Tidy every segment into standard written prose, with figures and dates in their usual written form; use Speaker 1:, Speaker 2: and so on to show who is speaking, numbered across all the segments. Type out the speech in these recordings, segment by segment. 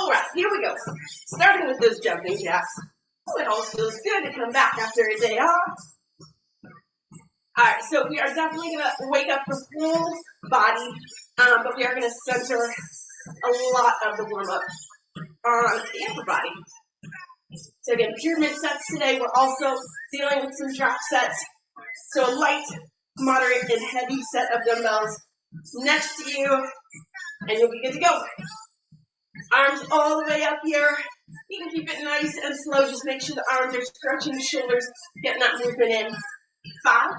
Speaker 1: All right, here we go. Starting with those jumping jacks. Oh, it all feels good to come back after a day off. All right, so we are definitely going to wake up the full body, but we are going to center a lot of the warm-up on the upper body. So again, pyramid sets today. We're also dealing with some drop sets. So a light, moderate, and heavy set of dumbbells next to you, and you'll be good to go. Arms all the way up here. You can keep it nice and slow. Just make sure the arms are stretching the shoulders, getting that movement in. 5,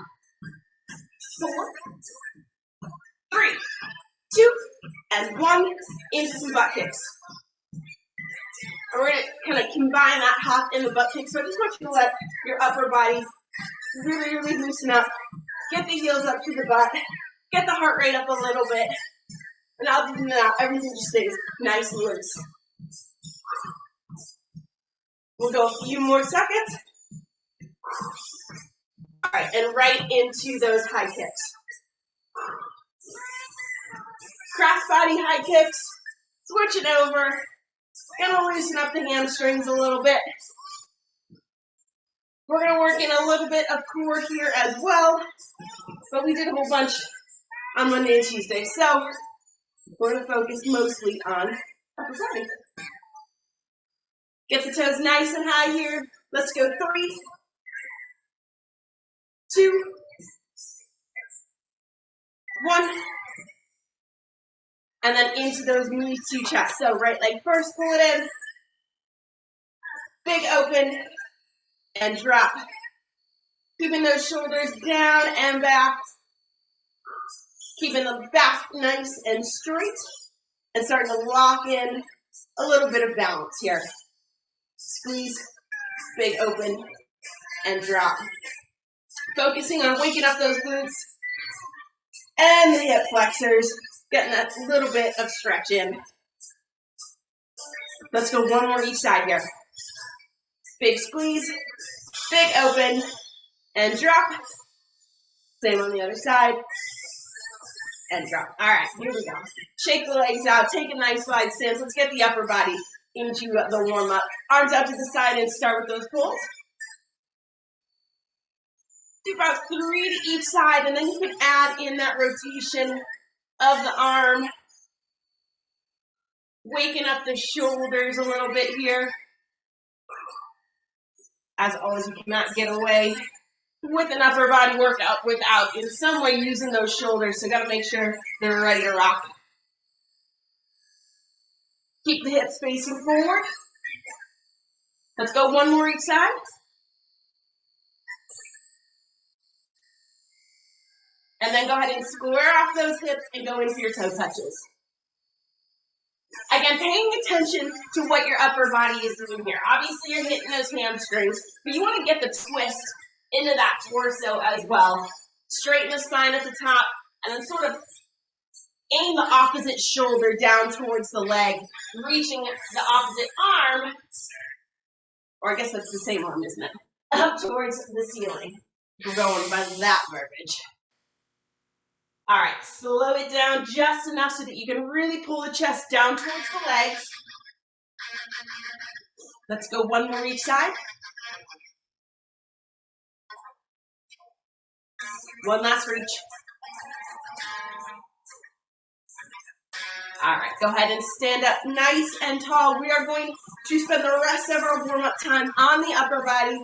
Speaker 1: 4, 3, 2, and 1. Into some butt kicks. And we're going to kind of combine that hop and the butt kick. So I just want you to let your upper body really, really loosen up. Get the heels up to the butt. Get the heart rate up a little bit. And other than that, everything just stays nice and loose. We'll go a few more seconds. All right, and right into those high kicks. Cross-body high kicks. Switch it over. Gonna loosen up the hamstrings a little bit. We're gonna work in a little bit of core here as well, but we did a whole bunch on Monday and Tuesday, so we're gonna focus mostly on upper body. Get the toes nice and high here. Let's go 3, 2, 1. And then into those knees to chest. So right leg first, pull it in. Big open and drop. Keeping those shoulders down and back. Keeping the back nice and straight. And starting to lock in a little bit of balance here. Squeeze, big open, and drop. Focusing on waking up those glutes and the hip flexors. Getting that little bit of stretch in. Let's go one more each side here. Big squeeze, big open, and drop. Same on the other side, and drop. All right, here we go. Shake the legs out, take a nice wide stance. Let's get the upper body into the warm-up. Arms out to the side and start with those pulls. Do about 3 to each side, and then you can add in that rotation of the arm, waking up the shoulders a little bit here. As always, you cannot get away with an upper body workout without in some way using those shoulders, so got to make sure they're ready to rock. Keep the hips facing forward. Let's go one more each side. And then go ahead and square off those hips and go into your toe touches. Again, paying attention to what your upper body is doing here. Obviously, you're hitting those hamstrings, but you want to get the twist into that torso as well. Straighten the spine at the top, and then sort of aim the opposite shoulder down towards the leg, reaching the opposite arm, or I guess that's the same arm, isn't it? Up towards the ceiling. We're going by that verbiage. All right, slow it down just enough so that you can really pull the chest down towards the legs. Let's go one more each side. One last reach. All right, go ahead and stand up nice and tall. We are going to spend the rest of our warm-up time on the upper body.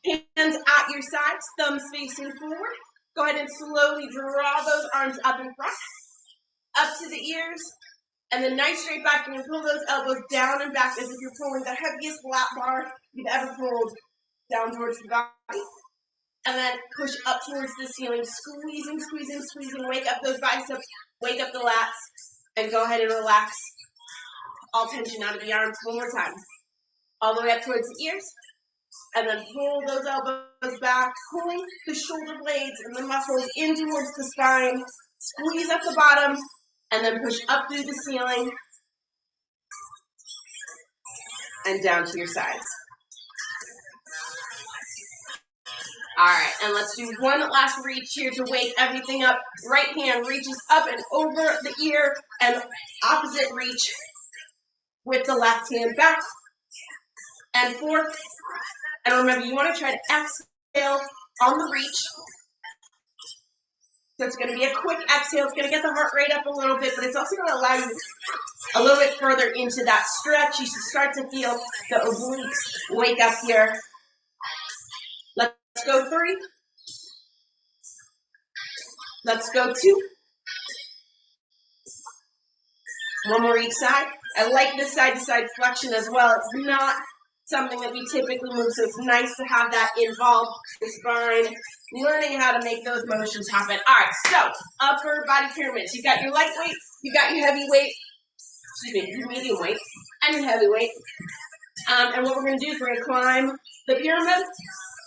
Speaker 1: Hands at your sides, thumbs facing forward. Go ahead and slowly draw those arms up in front, up to the ears, and then nice straight back. And you pull those elbows down and back as if you're pulling the heaviest lap bar you've ever pulled down towards the body. And then push up towards the ceiling, squeezing, squeezing, squeezing. Wake up those biceps, wake up the lats, and go ahead and relax all tension out of the arms one more time. All the way up towards the ears. And then pull those elbows back, pulling the shoulder blades and the muscles in towards the spine. Squeeze up the bottom, and then push up through the ceiling and down to your sides. All right, and let's do one last reach here to wake everything up. Right hand reaches up and over the ear, and opposite reach with the left hand back and forth. And remember, you want to try to exhale on the reach. So it's going to be a quick exhale. It's going to get the heart rate up a little bit, but it's also going to allow you a little bit further into that stretch. You should start to feel the obliques wake up here. Let's go 3. Let's go 2. One more each side. I like this side-to-side flexion as well. It's not something that we typically move, so it's nice to have that involved the spine, learning how to make those motions happen. All right, so upper body pyramids. You got your light weight, you got your heavy weight, your medium weight, and your heavy weight. And what we're going to do is we're going to climb the pyramid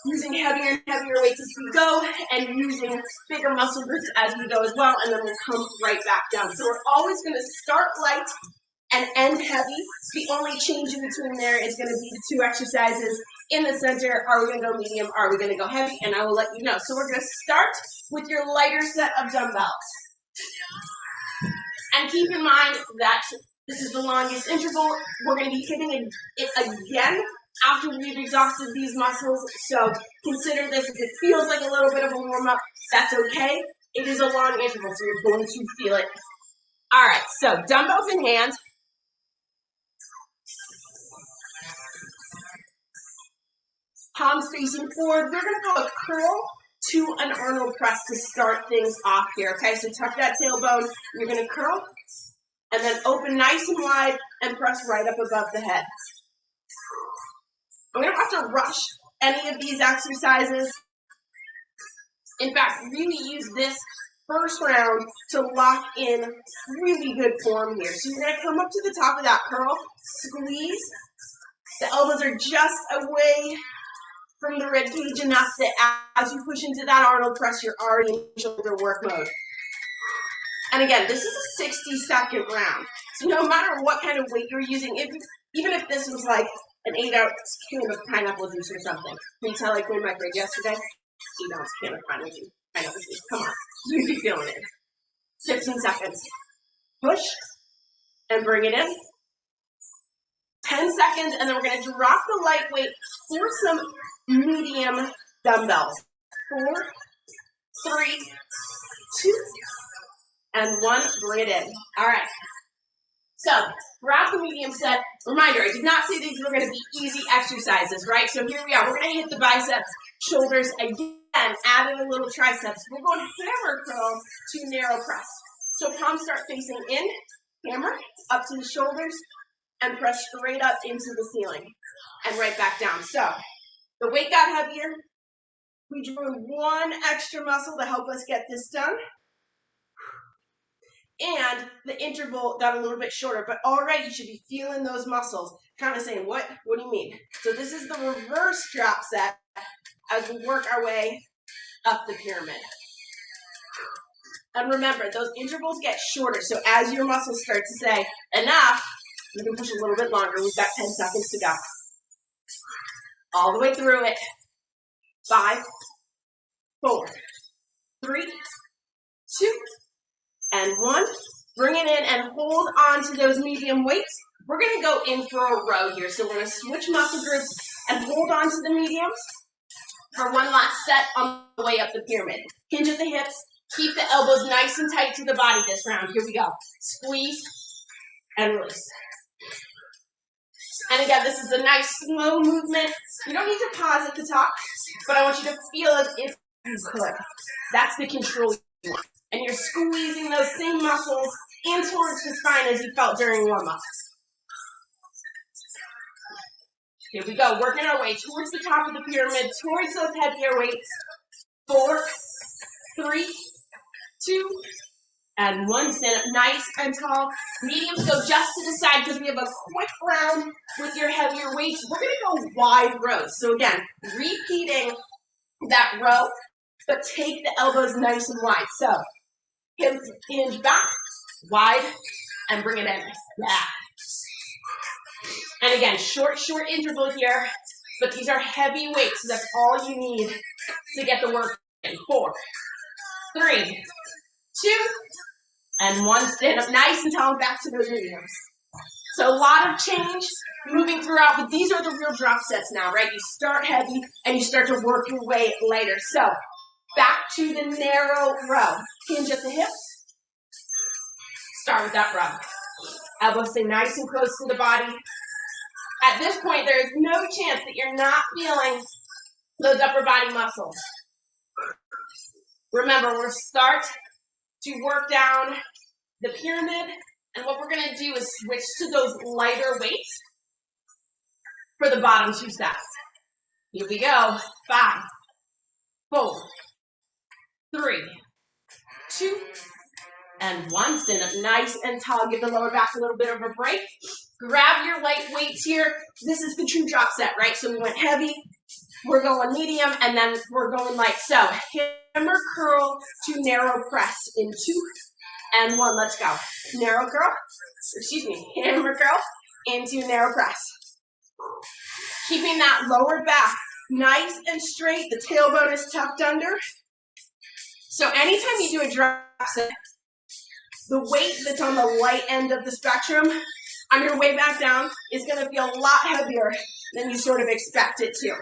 Speaker 1: using heavier and heavier weights as we go, and using bigger muscle groups as we go as well, and then we'll come right back down. So we're always going to start light and end heavy. The only change in between there is going to be the 2 exercises in the center. Are we going to go medium? Are we going to go heavy? And I will let you know. So we're going to start with your lighter set of dumbbells. And keep in mind that this is the longest interval. We're going to be hitting it again after we've exhausted these muscles. So consider this, if it feels like a little bit of a warm-up, that's okay. It is a long interval, so you're going to feel it. All right, so dumbbells in hand. Palms facing forward. We're going to go a curl to an Arnold press to start things off here, okay? So tuck that tailbone. You're going to curl, and then open nice and wide and press right up above the head. We don't have to rush any of these exercises. In fact, really use this first round to lock in really good form here. So you're going to come up to the top of that curl, squeeze. The elbows are just away from the rib cage enough that as you push into that Arnold press, you're already in shoulder work mode. And again, this is a 60-second round. So no matter what kind of weight you're using, even if this was like an 8-ounce can of pineapple juice or something. Can you tell I cleaned my fridge yesterday? 8-ounce can of pineapple juice. Come on. You'd be feeling it. 15 seconds. Push and bring it in. 10 seconds, and then we're going to drop the light weight for some medium dumbbells. 4, 3, 2, and 1. Bring it in. All right. So, throughout the medium set, reminder, I did not say these were going to be easy exercises, right? So here we are. We're going to hit the biceps, shoulders again, add in a little triceps. We're going hammer curl to narrow press. So palms start facing in, hammer, up to the shoulders, and press straight up into the ceiling, and right back down. So, the weight got heavier. We drew one extra muscle to help us get this done. And the interval got a little bit shorter, but already you should be feeling those muscles, kind of saying, what do you mean? So this is the reverse drop set as we work our way up the pyramid. And remember, those intervals get shorter, so as your muscles start to say, enough, you can push a little bit longer. We've got 10 seconds to go. All the way through it. 5, 4, 3, 2, and 1. Bring it in and hold on to those medium weights. We're going to go in for a row here. So we're going to switch muscle groups and hold on to the mediums for one last set on the way up the pyramid. Hinge at the hips. Keep the elbows nice and tight to the body this round. Here we go. Squeeze and release. And again, this is a nice slow movement. You don't need to pause at the top, but I want you to feel it if you could. That's the control you want. And you're squeezing those same muscles in towards the spine as you felt during warm-up. Here we go, working our way towards the top of the pyramid, towards those heavier weights. 4, 3, 2, and 1. Stand up nice and tall. Mediums go just to the side because we have a quick round with your heavier weights. We're going to go wide rows. So again, repeating that row, but take the elbows nice and wide. So hinge back, wide, and bring it in. Yeah. And again, short interval here, but these are heavy weights, so that's all you need to get the work in. 4, 3, 2, and 1. Stand up nice and tall, back to those mediums. So a lot of change moving throughout, but these are the real drop sets now, right? You start heavy and you start to work your way lighter. So back to the narrow row. Hinge at the hips. Start with that row. Elbows stay nice and close to the body. At this point, there is no chance that you're not feeling those upper body muscles. Remember, we're start to work down the pyramid, and what we're going to do is switch to those lighter weights for the bottom two sets. Here we go. 5, 4, 3, 2, and 1. Stand up nice and tall. Give the lower back a little bit of a break. Grab your light weights here. This is the true drop set, right? So we went heavy, we're going medium, and then we're going light. So hammer curl to narrow press in 2 and 1. Let's go. Narrow curl, hammer curl into narrow press. Keeping that lower back nice and straight. The tailbone is tucked under. So anytime you do a drop set, the weight that's on the light end of the spectrum on your way back down is going to feel a lot heavier than you sort of expect it to.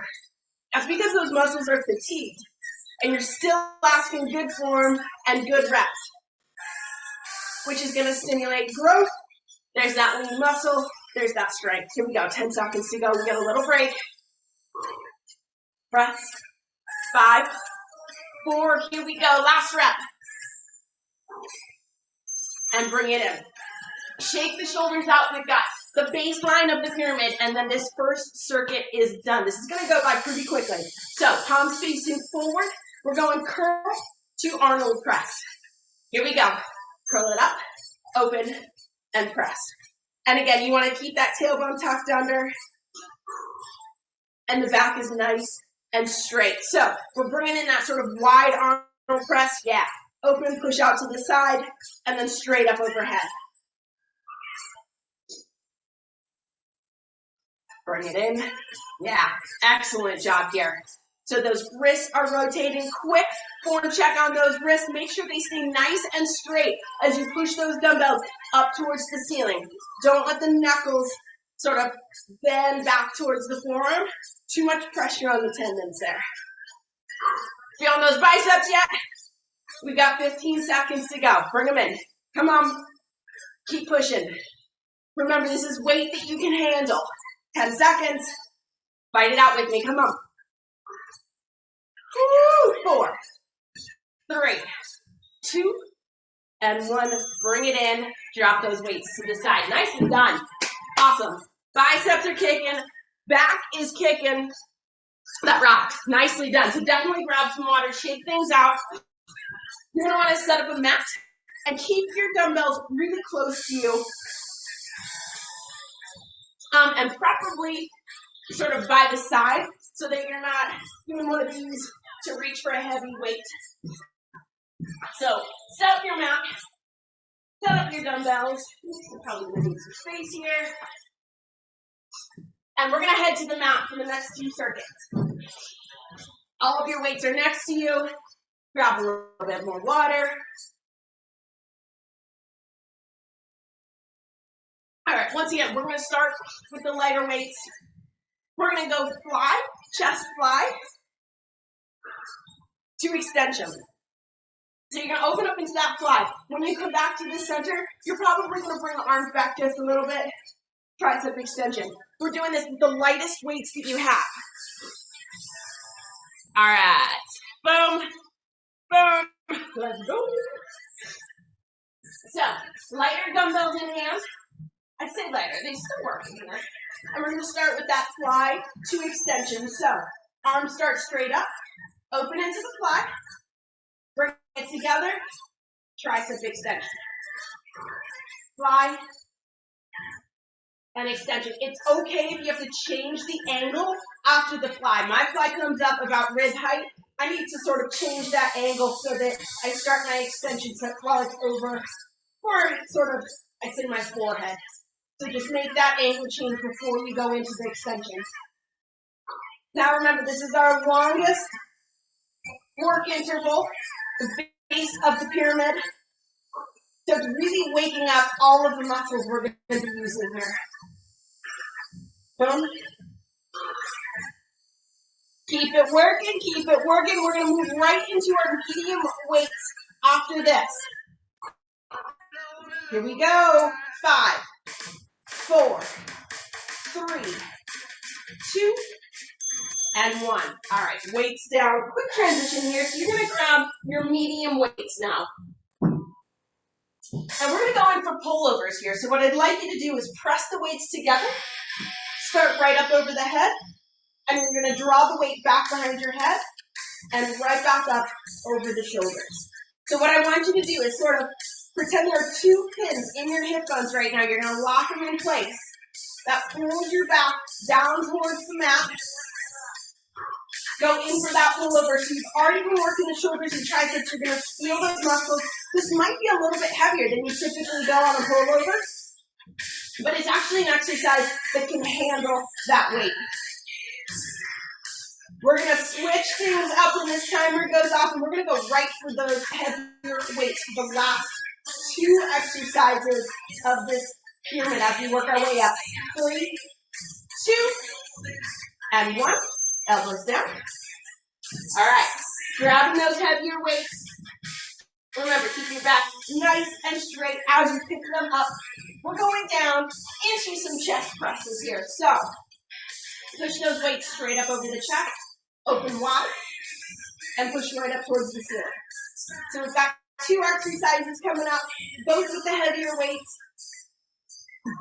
Speaker 1: That's because those muscles are fatigued and you're still asking good form and good reps, which is going to stimulate growth. There's that lean muscle. There's that strength. Here we go. 10 seconds to go. We get a little break. Breath. 5, 4. Here we go. Last rep. And bring it in. Shake the shoulders out. We've got the baseline of the pyramid, and then this first circuit is done. This is going to go by pretty quickly. So palms facing forward. We're going curl to Arnold press. Here we go. Curl it up, open, and press. And again, you want to keep that tailbone tucked under, and the back is nice and straight. So we're bringing in that sort of wide Arnold press. Yeah. Open, push out to the side, and then straight up overhead. Bring it in. Yeah, excellent job here. So those wrists are rotating. Quick form check on those wrists. Make sure they stay nice and straight as you push those dumbbells up towards the ceiling. Don't let the knuckles sort of bend back towards the forearm. Too much pressure on the tendons there. Feeling those biceps yet? We've got 15 seconds to go. Bring them in. Come on. Keep pushing. Remember, this is weight that you can handle. 10 seconds. Fight it out with me. Come on. 4, 3, 2, and 1. Bring it in. Drop those weights to the side. Nicely done. Awesome. Biceps are kicking. Back is kicking. That rocks. Nicely done. So definitely grab some water. Shake things out. You're going to want to set up a mat and keep your dumbbells really close to you. And preferably sort of by the side so that you're not doing one of these to reach for a heavy weight. So set up your mat, set up your dumbbells. We're probably going to need some space here. And we're going to head to the mat for the next 2 circuits. All of your weights are next to you. Grab a little bit more water. All right, once again, we're going to start with the lighter weights. We're going to go fly, chest fly, to extension. So you're going to open up into that fly. When you come back to the center, you're probably going to bring the arms back just a little bit. Tricep extension. We're doing this with the lightest weights that you have. All right. Boom. Boom. Let's go. So, lighter dumbbells in hand. I'd say lighter. They still work in here. And we're going to start with that fly to extension. So, arms start straight up. Open into the fly. Bring it together. Tricep extension. Fly and extension. It's okay if you have to change the angle after the fly. My fly comes up about rib height. I need to sort of change that angle so that I start my extension while it's over, or sort of, it's in my forehead. So just make that angle change before you go into the extension. Now remember, this is our longest work interval, the base of the pyramid. So it's really waking up all of the muscles we're going to be using here. Boom. Keep it working, keep it working. We're going to move right into our medium weights after this. Here we go. 5, 4, 3, 2, and 1. All right, weights down. Quick transition here. So you're going to grab your medium weights now. And we're going to go in for pullovers here. So what I'd like you to do is press the weights together. Start right up over the head. And you're going to draw the weight back behind your head and right back up over the shoulders. So what I want you to do is sort of pretend there are 2 pins in your hip bones right now. You're going to lock them in place. That pulls your back down towards the mat. Go in for that pullover. So you've already been working the shoulders and triceps. You're going to feel those muscles. This might be a little bit heavier than you typically go on a pullover, but it's actually an exercise that can handle that weight. We're going to switch things up when this timer goes off, and we're going to go right for those heavier weights for the last 2 exercises of this pyramid as we work our way up. 3, 2, and 1. Elbows down. All right. Grabbing those heavier weights. Remember, keep your back nice and straight as you pick them up. We're going down into some chest presses here. So, push those weights straight up over the chest. Open wide. And push right up towards the ceiling. So we've got 2 exercises coming up, both with the heavier weights,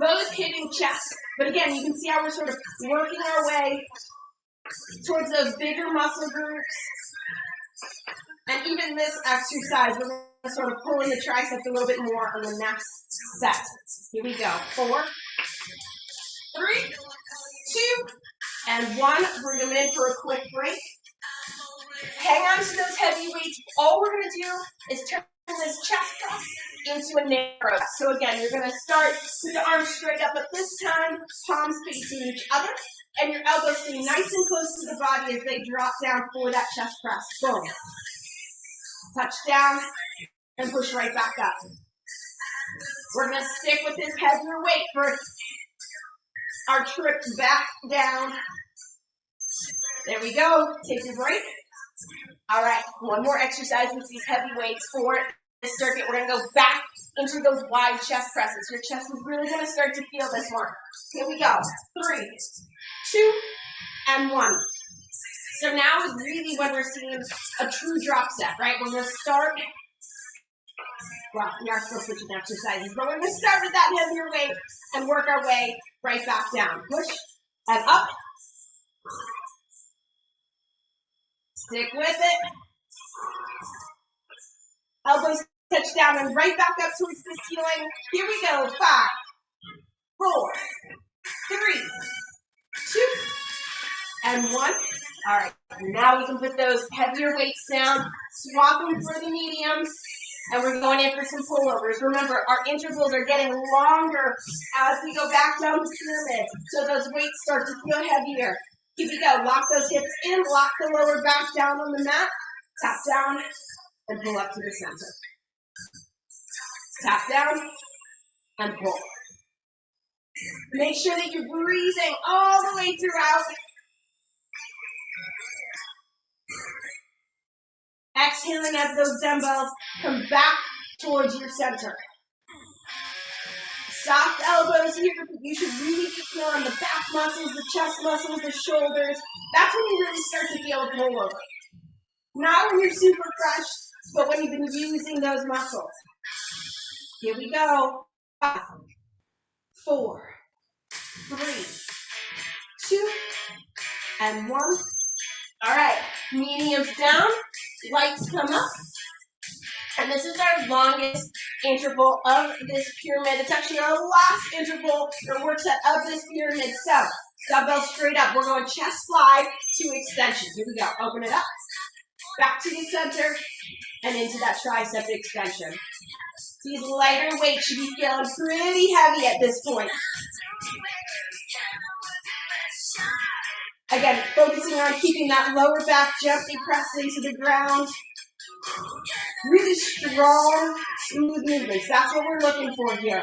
Speaker 1: both hitting chest. But again, you can see how we're sort of working our way towards those bigger muscle groups. And even this exercise, we're going to sort of pull in the triceps a little bit more on the next set. Here we go. 4, 3, 2, and 1. Bring them in for a quick break. Hang on to those heavy weights. All we're going to do is turn this chest press into a narrow. So again, you're going to start with the arms straight up, but this time, palms facing each other, and your elbows stay nice and close to the body as they drop down for that chest press. Boom. Touch down and push right back up. We're going to stick with this heavier weight for our trip back down. There we go. Take your break. All right, one more exercise with these heavy weights for this circuit. We're going to go back into those wide chest presses. Your chest is really going to start to feel this one. Here we go. 3, 2, and 1. So now is really when we're seeing a true drop set, right? We're going to start, well, we are still switching exercises, but we're going to start with that heavier weight and work our way right back down. Push and up. Stick with it. Elbows touch down and right back up towards the ceiling. Here we go. 5, 4, 3, 2, and 1. All right. Now we can put those heavier weights down, swap them for the mediums, and we're going in for some pullovers. Remember, our intervals are getting longer as we go back down the pyramid, so those weights start to feel heavier. Here we go. Lock those hips in, lock the lower back down on the mat, tap down, and pull up to the center. Tap down, and pull. Make sure that you're breathing all the way throughout. Exhaling as those dumbbells come back towards your center. Soft elbows here, but you should really be feeling the back muscles, the chest muscles, the shoulders. That's when you really start to feel a pullover. Not when you're super crushed, but when you've been using those muscles. Here we go. 5, 4, 3, 2, and 1. All right, mediums down, lights come up. And this is our longest interval of this pyramid. It's actually our last interval or work set of this pyramid. So, dumbbell straight up. We're going chest fly to extension. Here we go. Open it up. Back to the center and into that tricep extension. These lighter weights should be feeling pretty heavy at this point. Again, focusing on keeping that lower back gently pressed into the ground. Really strong smooth movements. That's what we're looking for here.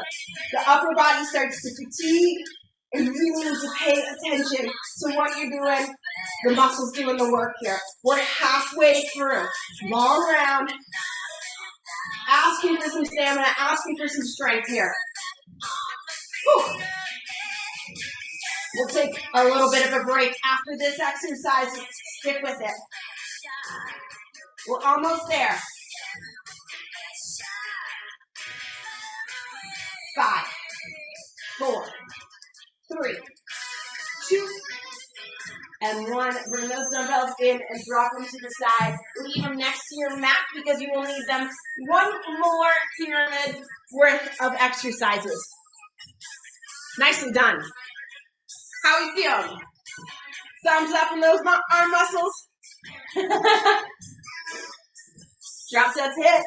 Speaker 1: The upper body starts to fatigue, and you really need to pay attention to what you're doing. The muscles doing the work here. We're halfway through. Long round. Asking for some stamina, asking for some strength here. Whew. We'll take a little bit of a break after this exercise. Stick with it. We're almost there. 5, 4, 3, 2, and 1. Bring those dumbbells in and drop them to the side. Leave them next to your mat because you will need them. One more pyramid worth of exercises. Nicely done. How are you feeling? Thumbs up in those arm muscles. Drop sets hit.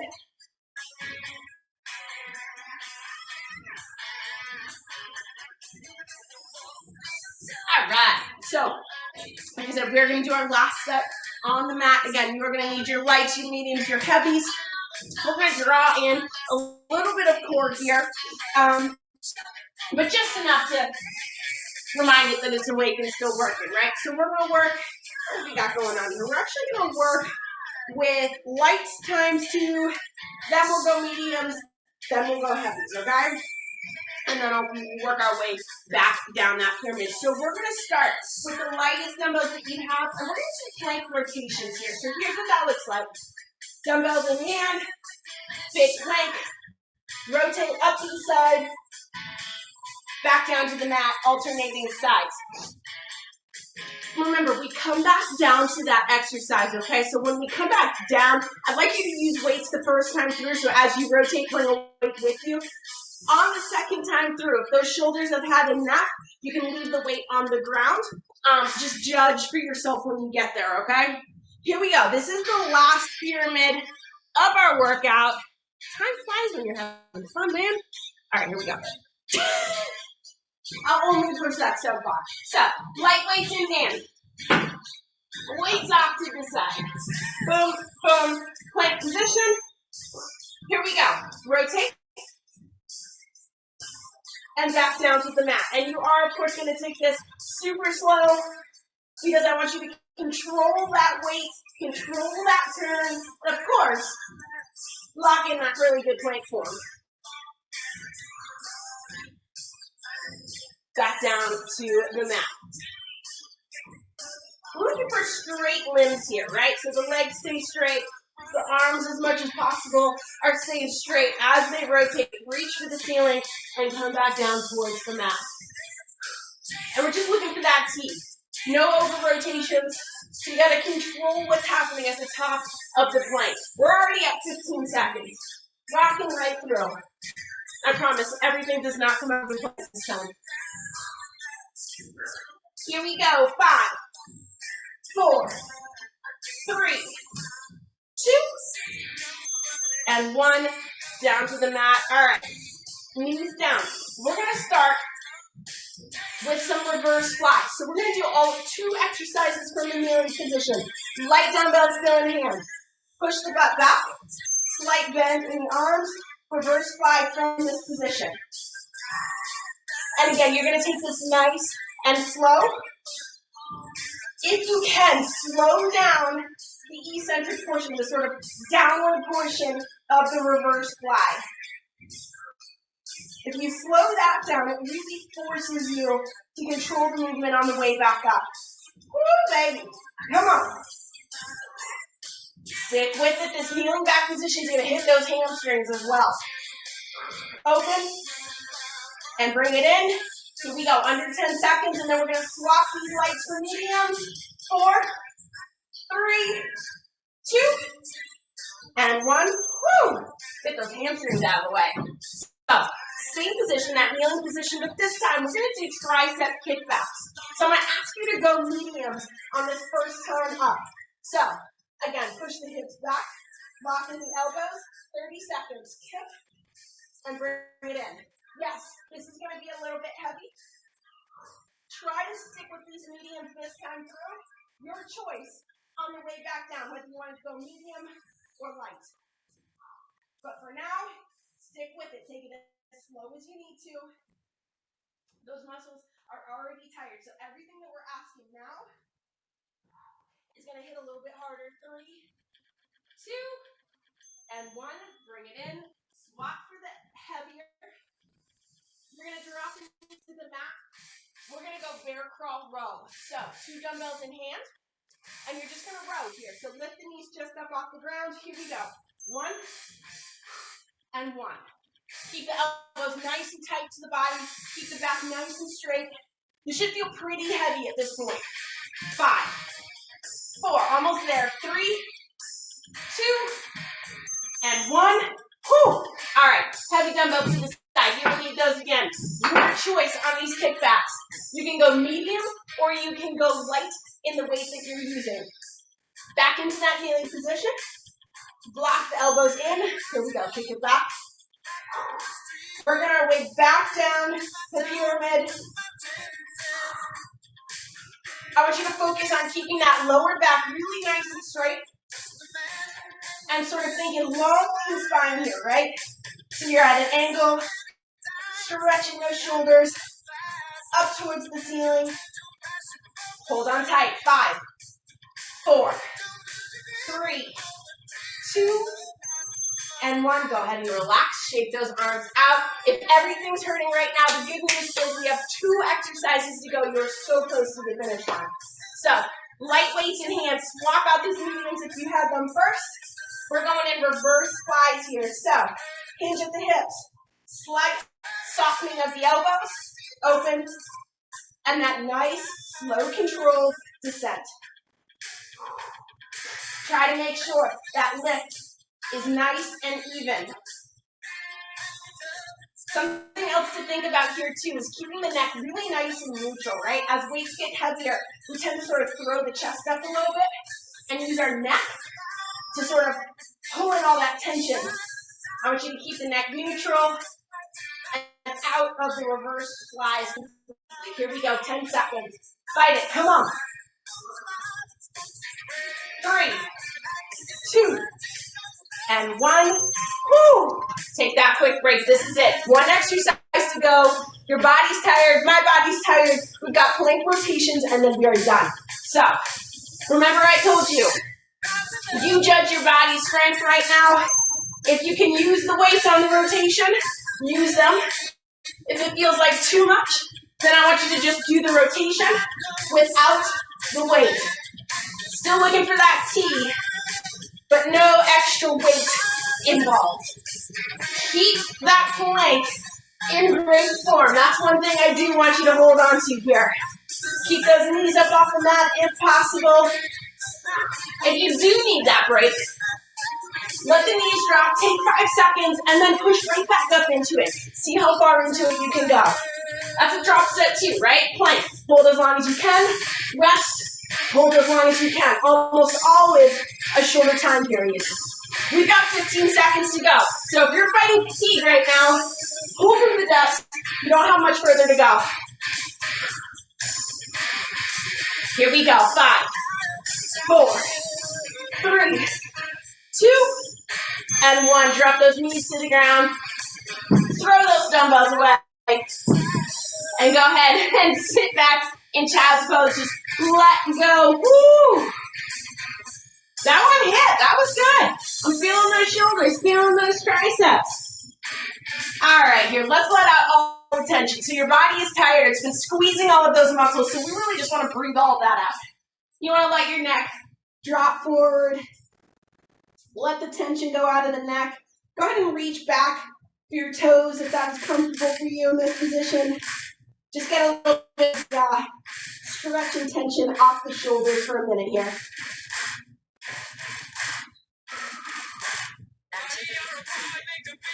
Speaker 1: All right. So, like I said, we're going to do our last set on the mat. Again, you're going to need your lights, your mediums, your heavies. We're going to draw in a little bit of core here, but just enough to remind it that it's awake and still working, right? So we're going to work, what do we got going on here? We're actually going to work with lights times 2, then we'll go mediums, then we'll go heavies, okay? And then I'll work our way back down that pyramid. So we're going to start with the lightest dumbbells that you have, and we're going to do plank rotations here. So here's what that looks like. Dumbbells in hand, big plank, rotate up to the side, back down to the mat, alternating sides. Remember, we come back down to that exercise, okay? So when we come back down, I'd like you to use weights the first time through, so as you rotate, bring a weight with you. On the second time through, if those shoulders have had enough, you can leave the weight on the ground. Just judge for yourself when you get there, okay? Here we go. This is the last pyramid of our workout. Time flies when you're having fun, man. All right, here we go. I'll only push that so far. So, light weights in hand. Weights off to the side. Boom, boom. Plank position. Here we go. Rotate. And back down to the mat. And you are, of course, going to take this super slow because I want you to control that weight, control that turn, and of course, lock in that really good plank form. Back down to the mat. We're looking for straight limbs here, right? So the legs stay straight, the arms as much as possible are staying straight as they rotate. Reach for the ceiling and come back down towards the mat. And we're just looking for that T. No over rotations. So you gotta control what's happening at the top of the plank. We're already at 15 seconds. Rocking right through. I promise, everything does not come out of the plank this time. Here we go. 5, 4, 3, 2, and 1. Down to the mat. All right. Knees down. We're going to start with some reverse flies. So we're going to do all 2 exercises from the kneeling position. Light dumbbells still in hand. Push the butt back. Slight bend in the arms. Reverse fly from this position. And again, you're going to take this nice and slow. If you can, slow down the eccentric portion, the sort of downward portion of the reverse fly. If you slow that down, it really forces you to control the movement on the way back up. Woo, baby. Come on. Stick with it. This kneeling back position is going to hit those hamstrings as well. Open. And bring it in. Here we go. Under 10 seconds, and then we're going to swap these lights for medium. 4, 3, 2, and 1. Woo! Get those hamstrings out of the way. So, same position, that kneeling position, but this time we're going to do tricep kickbacks. So I'm going to ask you to go mediums on this first turn up. So, again, push the hips back, lock in the elbows, 30 seconds, kick, and bring it in. Yes, this is going to be a little bit heavy. Try to stick with these mediums this time through. Your choice on the way back down, whether you want to go medium or light. But for now, Stick with it. Take it as slow as you need to. Those muscles are already tired. So everything that we're asking now is going to hit a little bit harder. 3, 2, and 1. Bring it in. Swap for the heavier. You're going to drop into the mat. We're going to go bear crawl row. So 2 dumbbells in hand. And you're just going to row here. So lift the knees just up off the ground. Here we go. 1 and 1. Keep the elbows nice and tight to the body. Keep the back nice and straight. You should feel pretty heavy at this point. 5, 4, almost there. 3, 2, and 1. Whew. All right, heavy dumbbells to the side. You will need those again. Your choice on these kickbacks. You can go medium or you can go light in the weight that you're using. Back into that kneeling position. Block the elbows in. Here we go. Kick it back. Working our way back down the pyramid. I want you to focus on keeping that lower back really nice and straight. And sort of thinking long lean spine here, right? So you're at an angle, stretching those shoulders up towards the ceiling. Hold on tight. 5, 4, 3, 2, and 1. Go ahead and relax. Shake those arms out. If everything's hurting right now, the good news is we have 2 exercises to go. You're so close to the finish line. So, light weights in hand. Swap out these movements if you had them first. We're going in reverse flies here. So, hinge at the hips. Slight softening of the elbows. Open. And that nice, slow, controlled descent. Try to make sure that lift is nice and even. Something else to think about here too is keeping the neck really nice and neutral, right? As weights get heavier, we tend to sort of throw the chest up a little bit and use our neck to sort of pull in all that tension. I want you to keep the neck neutral and out of the reverse flies. Here we go, 10 seconds. Fight it, come on. 3, 2, and 1. Woo! Take that quick break. This is it. 1 exercise to go. Your body's tired. My body's tired. We've got plank rotations, and then we are done. So, remember I told you, you judge your body's strength right now. If you can use the weights on the rotation, use them. If it feels like too much, then I want you to just do the rotation without the weight. Still looking for that T, but no extra weight involved. Keep that plank in great form. That's one thing I do want you to hold on to here. Keep those knees up off the mat if possible. If you do need that break, let the knees drop, take 5 seconds, and then push right back up into it. See how far into it you can go. That's a drop set too, right? Plank. Hold as long as you can. Rest. Hold as long as you can. Almost always a shorter time period. We've got 15 seconds to go. So if you're fighting fatigue right now, pull from the dust. You don't have much further to go. Here we go. 5, 4, 3, 2, and 1. Drop those knees to the ground. Throw those dumbbells away. And go ahead and sit back in child's pose. Just let go. Woo! That one hit. That was good. I'm feeling those shoulders, feeling those triceps. All right, here. Let's let out all the tension. So your body is tired. It's been squeezing all of those muscles. So we really just want to breathe all that out. You want to let your neck drop forward. Let the tension go out of the neck. Go ahead and reach back for your toes if that's comfortable for you in this position. Just get a little bit of stretch and tension off the shoulders for a minute here.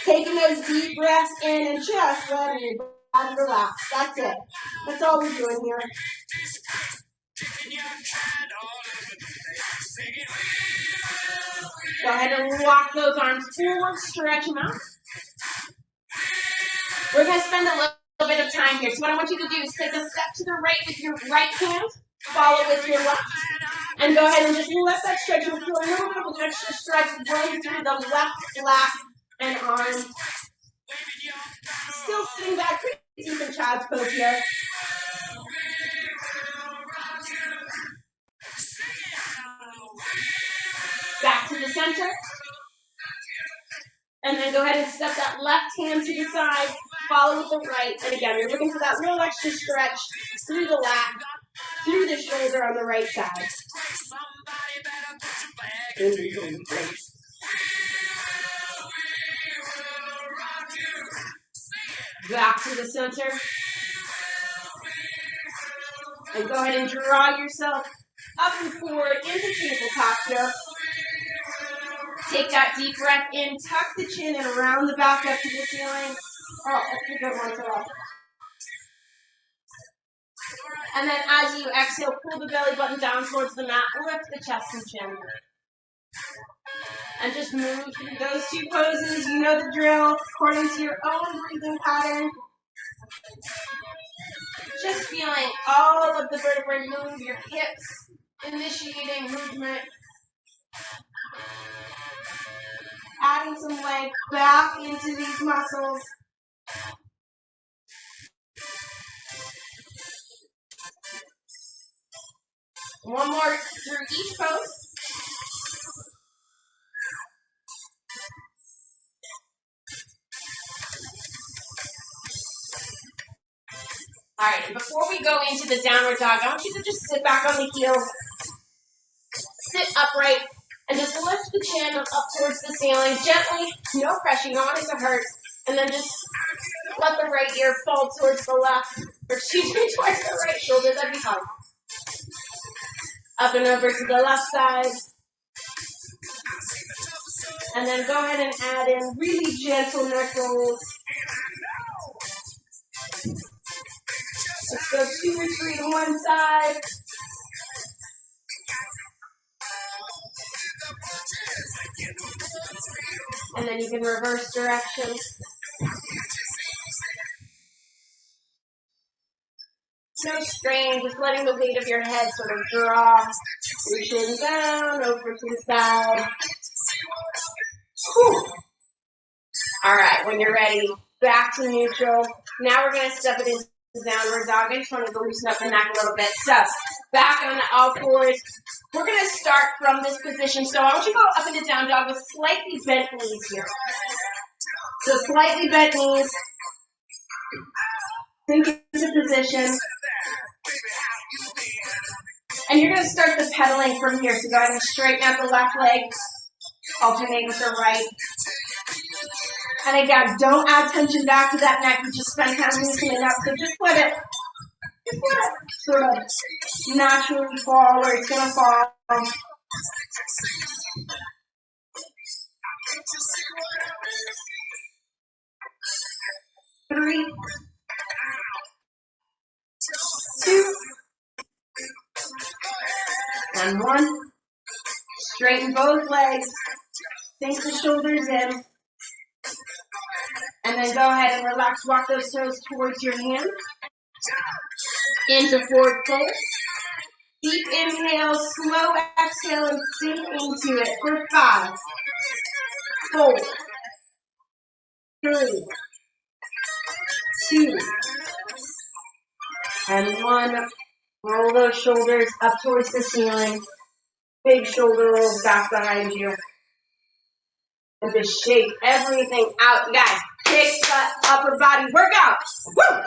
Speaker 1: Taking those deep breaths in and just letting your body relax. That's it. That's all we're doing here. Go ahead and walk those arms forward, stretch them out. We're going to spend a little bit of time here. So what I want you to do is take a step to the right with your right hand, follow with your left, and go ahead and just let that stretch. You'll feel a little bit of an extra stretch running through the left lat and arm. still sitting back pretty deep in child's pose here. Back to the center. And then go ahead and step that left hand to the side, follow with the right. And again, you're looking for that little extra stretch through the lat, through the shoulder on the right side. Back to the center. And go ahead and draw yourself up and forward into tabletop here. Take that deep breath in, tuck the chin and round the back up to the ceiling. Oh, that's a good one, Phil. And then as you exhale, pull the belly button down towards the mat, lift the chest and chin. And just move through those two poses. You know the drill, according to your own breathing pattern. Just feeling all of the vertebrae move, your hips initiating movement. Adding some leg back into these muscles. One more through each pose. All right, and before we go into the downward dog, I want you to just sit back on the heels, sit upright, and just lift the chin up towards the ceiling, gently, no pressure, you don't want it to hurt, and then just let the right ear fall towards the left, or excuse me, towards the right shoulder, that'd be fine. Up and over to the left side. And then go ahead and add in really gentle neck rolls. Let's go 2 or 3 to one side. And then you can reverse direction. No strain, just letting the weight of your head sort of draw your chin down, over to the side. Whew. All right, when you're ready, back to neutral. Now we're going to step it into downward dog. I just wanted to loosen up the neck a little bit. So, back on the all fours. We're going to start from this position. So, I want you to go up into down dog with slightly bent knees here. So, slightly bent knees. Sink into position. And you're going to start the pedaling from here. So, go ahead and straighten out the left leg. Alternate with the right. And again, don't add tension back to that neck. You just spend time loosening it up. So just let it sort of naturally fall where it's going to fall. 3, 2, and 1. Straighten both legs. Sink the shoulders in. And then go ahead and relax. Walk those toes towards your hand. Into forward fold. Deep inhale, slow exhale, and sink into it for 5, 4, 3, 2, and 1. Roll those shoulders up towards the ceiling. Big shoulder rolls back behind you. And just shake everything out. Guys, kick butt, upper body workout. Woo!